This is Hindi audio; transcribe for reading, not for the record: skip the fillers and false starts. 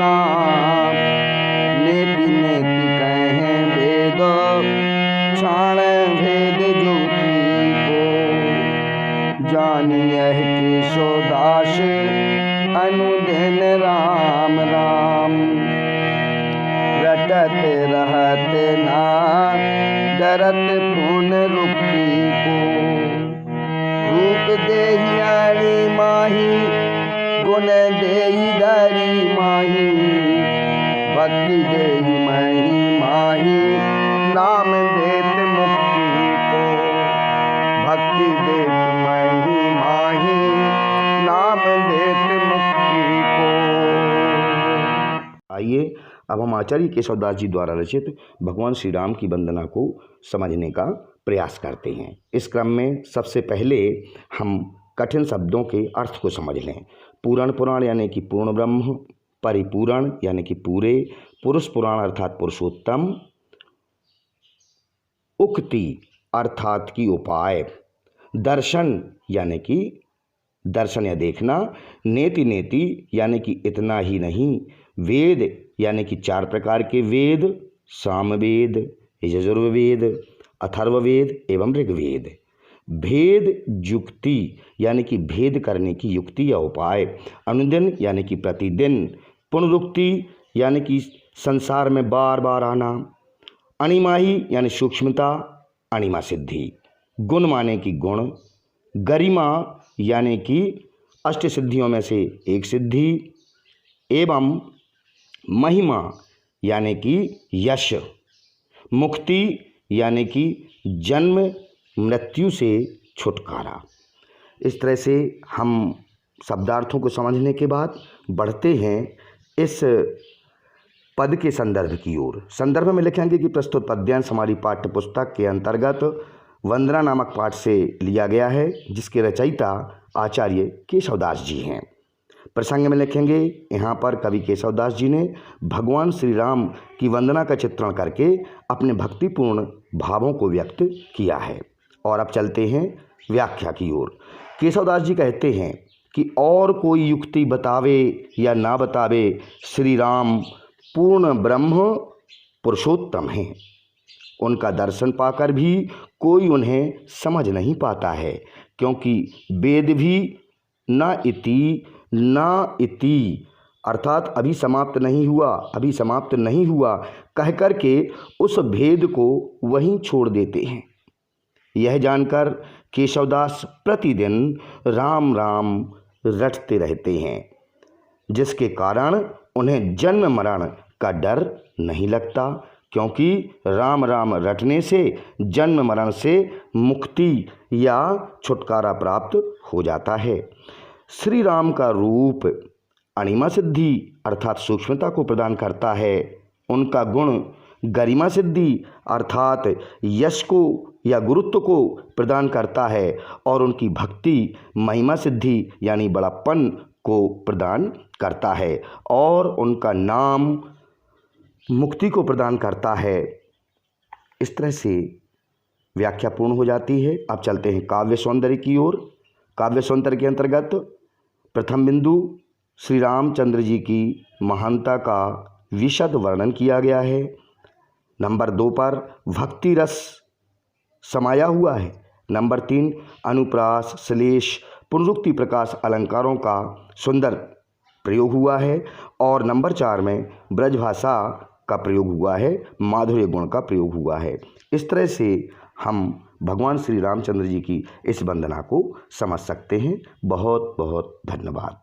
नाम। नेति नेति कहें वेद क्षाण भेद ज्योति को। जानियह केशवदास अनुदिन राम राम। रटत रहत ना डरत पुनरुक्ति को। रूप देहि अणि माही गुण देहि धरि माही। भक्ति देहि महि माही नाम देत मुक्ति को। भक्ति देत महि माही नाम देत मुक्ति को। आइए अब हम आचार्य केशवदास जी द्वारा रचित भगवान श्री राम की वंदना को समझने का प्रयास करते हैं। इस क्रम में सबसे पहले हम कठिन शब्दों के अर्थ को समझ लें। पूरण पुराण यानी कि पूर्ण ब्रह्म, परिपूरण यानी कि पूरे, पुरुष पुराण अर्थात पुरुषोत्तम, उक्ति अर्थात की उपाय, दर्शन यानी कि दर्शन या देखना, नेति नेति यानी कि इतना ही नहीं, वेद यानी कि 4 प्रकार के वेद, सामवेद, यजुर्वेद, अथर्ववेद एवं ऋग्वेद। भेद युक्ति यानी कि भेद करने की युक्ति या उपाय, अनुदिन यानी कि प्रतिदिन, पुनरुक्ति यानी कि संसार में बार बार आना, अणिमाही यानी सूक्ष्मता, अणिमा सिद्धि, गुण माने की गुण, गरिमा यानी कि अष्ट सिद्धियों में से एक सिद्धि, एवं महिमा यानी कि यश, मुक्ति यानी कि जन्म मृत्यु से छुटकारा। इस तरह से हम शब्दार्थों को समझने के बाद बढ़ते हैं इस पद के संदर्भ की ओर। संदर्भ में लिखेंगे कि प्रस्तुत पद्यांश हमारी पाठ्य पुस्तक के अंतर्गत वंदना नामक पाठ से लिया गया है, जिसके रचयिता आचार्य केशवदास जी हैं। प्रसंग में लिखेंगे यहाँ पर कवि केशवदास जी ने भगवान श्री राम की वंदना का चित्रण करके अपने भक्तिपूर्ण भावों को व्यक्त किया है। और अब चलते हैं व्याख्या की ओर। केशवदास जी कहते हैं कि और कोई युक्ति बतावे या ना बतावे, श्री राम पूर्ण ब्रह्म पुरुषोत्तम हैं। उनका दर्शन पाकर भी कोई उन्हें समझ नहीं पाता है, क्योंकि वेद भी न इति अर्थात अभी समाप्त नहीं हुआ कह कर के उस भेद को वहीं छोड़ देते हैं। यह जानकर केशवदास प्रतिदिन राम राम रटते रहते हैं, जिसके कारण उन्हें जन्म मरण का डर नहीं लगता, क्योंकि राम राम रटने से जन्म मरण से मुक्ति या छुटकारा प्राप्त हो जाता है। श्री राम का रूप अणिमा सिद्धि अर्थात सूक्ष्मता को प्रदान करता है। उनका गुण गरिमा सिद्धि अर्थात यश को या गुरुत्व को प्रदान करता है, और उनकी भक्ति महिमा सिद्धि यानी बड़प्पन को प्रदान करता है, और उनका नाम मुक्ति को प्रदान करता है। इस तरह से व्याख्या पूर्ण हो जाती है। अब चलते हैं काव्य सौंदर्य की ओर। काव्य सौंदर्य के अंतर्गत प्रथम बिंदु श्री रामचंद्र जी की महानता का विशद वर्णन किया गया है। नंबर 2 पर भक्ति रस समाया हुआ है। नंबर 3 अनुप्रास, श्लेष, पुनरुक्ति प्रकाश अलंकारों का सुंदर प्रयोग हुआ है। और नंबर 4 में ब्रजभाषा का प्रयोग हुआ है, माधुर्य गुण का प्रयोग हुआ है। इस तरह से हम भगवान श्री रामचंद्र जी की इस वंदना को समझ सकते हैं। बहुत बहुत धन्यवाद।